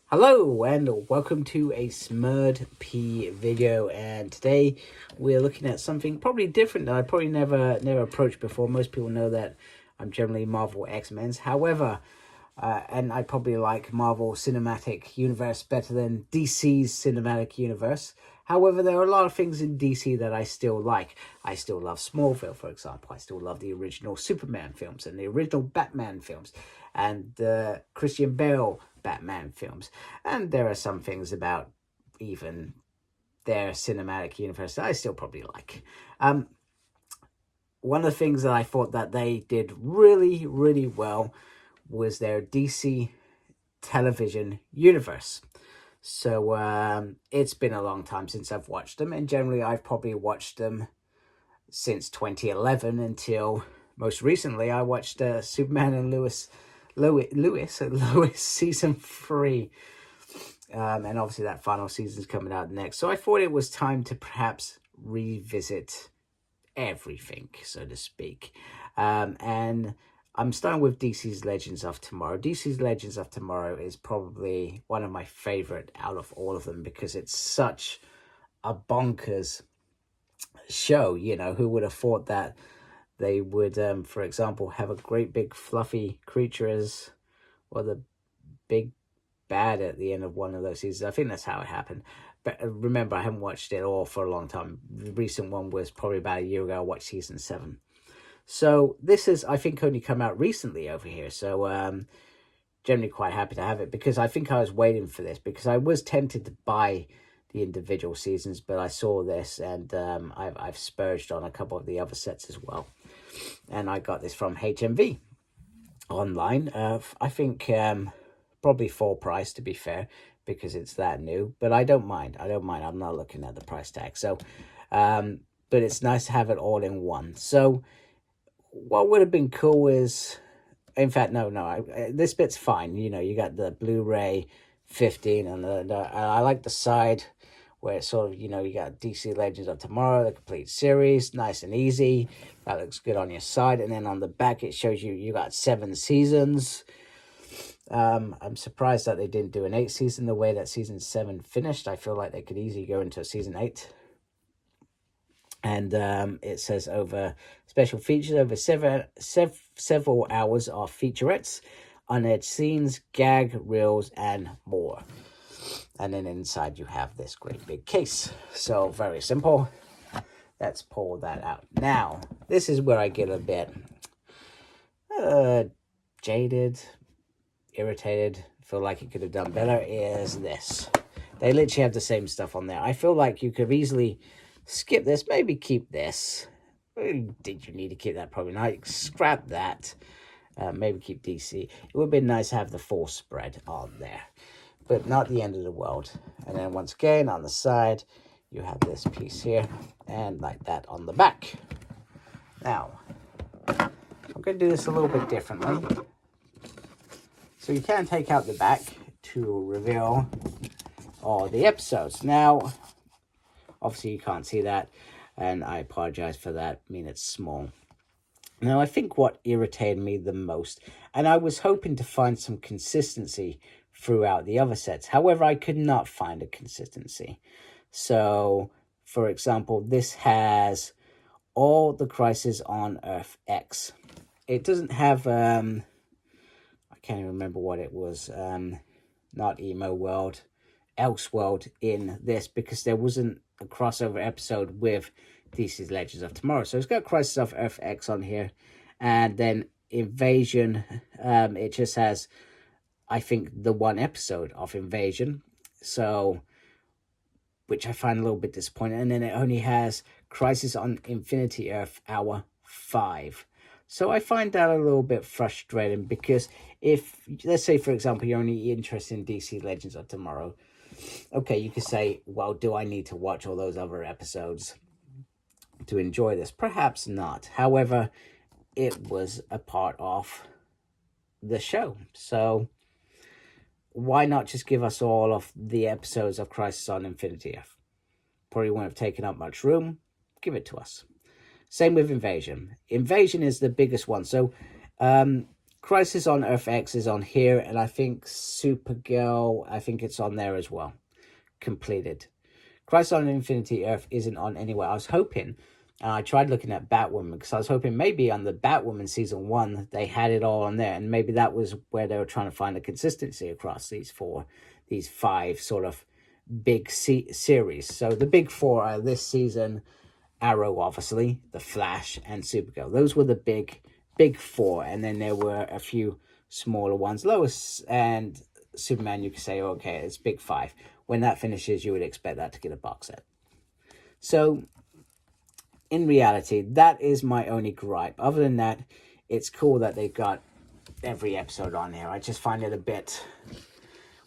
Hello and welcome to a Smurd P video, and today we're looking at something probably different that I probably never approached before. Most people know that I'm generally Marvel X-Men's. However, and I probably like Marvel Cinematic Universe better than DC's Cinematic Universe. However, there are a lot of things in DC that I still like. I still love Smallville, for example. I still love the original Superman films and the original Batman films and the Christian Bale Batman films. And there are some things about even their cinematic universe that I still probably like. One of the things that I thought that they did really well was their DC television universe. So it's been a long time since I've watched them, and generally I've probably watched them since 2011 until most recently I watched Superman and Lois season 3. And obviously that final season's coming out next. So I thought it was time to perhaps revisit everything, so to speak. And I'm starting with DC's Legends of Tomorrow. DC's Legends of Tomorrow is probably one of my favorite out of all of them because it's such a bonkers show. You know, who would have thought that they would, for example, have a great big fluffy creature as, well, the big bad at the end of one of those seasons. I think that's how it happened. But remember, I haven't watched it all for a long time. The recent one was probably about a year ago. I watched season 7. So this is, I think, only come out recently over here. So generally quite happy to have it because I think I was waiting for this because I was tempted to buy the individual seasons, but I saw this and I've spurged on a couple of the other sets as well. And I got this from HMV online. I think probably full price, to be fair, because it's that new. But I don't mind. I'm not looking at the price tag. So, but it's nice to have it all in one. So what would have been cool is, in fact, this bit's fine. You know, you got the Blu-ray 15, and I like the side where it's sort of, you know, you got DC Legends of Tomorrow, the complete series, nice and easy. That looks good on your side. And then on the back, it shows you got 7 seasons. I'm surprised that they didn't do an 8th season the way that season 7 finished. I feel like they could easily go into season 8. And it says over special features, over several hours of featurettes, unedited scenes, gag reels, and more. And then inside you have this great big case. So very simple. Let's pull that out. Now, this is where I get a bit jaded, irritated, feel like it could have done better, is this. They literally have the same stuff on there. I feel like you could easily skip this, maybe keep this. Did you need to keep that? Probably not. Scrap that. Maybe keep DC. It would have been nice to have the full spread on there, but not the end of the world. And then once again, on the side, you have this piece here, and like that on the back. Now, I'm going to do this a little bit differently. So you can take out the back to reveal all the episodes. Now, obviously you can't see that, and I apologize for that. I mean, it's small. Now, I think what irritated me the most, and I was hoping to find some consistency throughout the other sets. However, I could not find a consistency. So, for example, this has all the Crisis on Earth X. It doesn't have, I can't even remember what it was, not Emo World, Elseworld in this, because there wasn't a crossover episode with DC's Legends of Tomorrow. So it's got Crisis of Earth X on here, and then Invasion, it just has, I think, the one episode of Invasion, so, which I find a little bit disappointing. And then it only has Crisis on Infinity Earth Hour 5. So I find that a little bit frustrating because if, let's say, for example, you're only interested in DC Legends of Tomorrow, okay, you could say, well, do I need to watch all those other episodes to enjoy this? Perhaps not. However, it was a part of the show. So why not just give us all of the episodes of Crisis on Infinity Earth? Probably won't have taken up much room. Give it to us. Same with Invasion. Invasion is the biggest one. So Crisis on Earth X is on here, and I think Supergirl, I think it's on there as well. Completed. Crisis on Infinity Earth isn't on anywhere. I was hoping, I tried looking at Batwoman, because I was hoping maybe on the Batwoman season 1, they had it all on there, and maybe that was where they were trying to find a consistency across these 5 sort of big series. So the big 4 are this season: Arrow, obviously, The Flash, and Supergirl. Those were the big 4, and then there were a few smaller ones. Lois and Superman, you could say, okay, it's big 5. When that finishes, you would expect that to get a box set. So, in reality, that is my only gripe. Other than that, it's cool that they've got every episode on here. I just find it a bit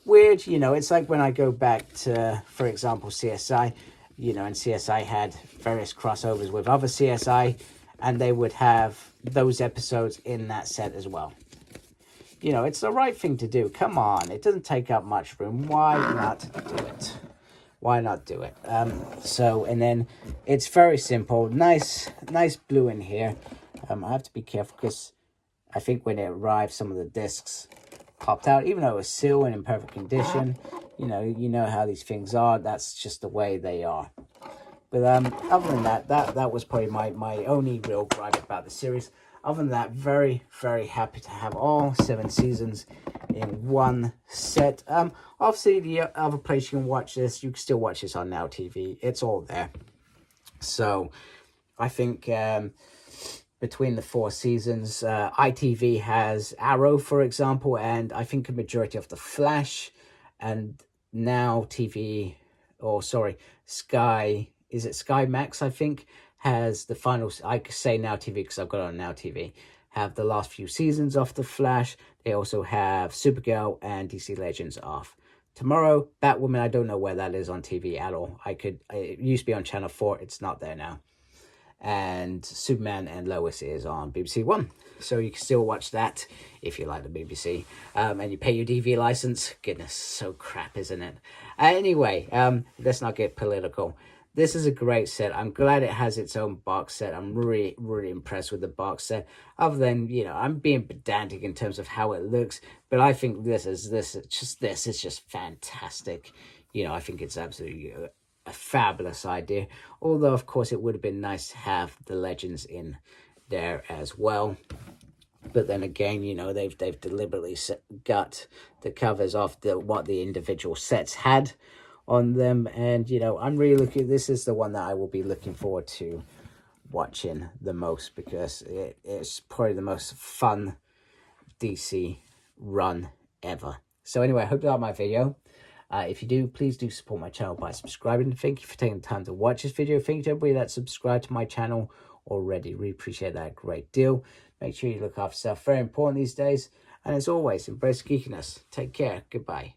weird. You know, it's like when I go back to, for example, CSI, you know, and CSI had various crossovers with other CSI, and they would have those episodes in that set as well. You know, it's the right thing to do. Come on, it doesn't take up much room. Why not do it? Why not do it? So, and then it's very simple. Nice blue in here. I have to be careful because I think when it arrived, some of the discs popped out, even though it was sealed and in perfect condition. You know how these things are. That's just the way they are. But other than that was probably my only real gripe about the series. Other than that, very, very happy to have all 7 seasons in one set. Obviously, the other place you can watch this, you can still watch this on Now TV. It's all there. So, I think between the 4 seasons, ITV has Arrow, for example, and I think a majority of The Flash, and Now TV, or sorry, Sky, is it Sky Max, I think, has the final, I say Now TV because I've got it on Now TV, have the last few seasons of The Flash. They also have Supergirl and DC Legends off. Tomorrow, Batwoman, I don't know where that is on TV at all. It used to be on Channel 4, it's not there now. And Superman and Lois is on BBC One. So you can still watch that if you like the BBC. And you pay your DV license. Goodness, so crap, isn't it? Anyway, let's not get political. This is a great set. I'm glad it has its own box set. I'm really, really impressed with the box set. Other than, you know, I'm being pedantic in terms of how it looks, but I think this is just fantastic. You know, I think it's absolutely a fabulous idea. Although, of course, it would have been nice to have the Legends in there as well. But then again, you know, they've deliberately got the covers off what the individual sets had on them, and you know, I'm really this is the one that I will be looking forward to watching the most, because it's probably the most fun DC run ever. So anyway, I hope you like my video. If you do, please do support my channel by subscribing. Thank you for taking the time to watch this video. Thank you to everybody that subscribed to my channel already. Really appreciate that a great deal. Make sure you look after yourself, very important these days. And as always, embrace geekiness. Take care. Goodbye.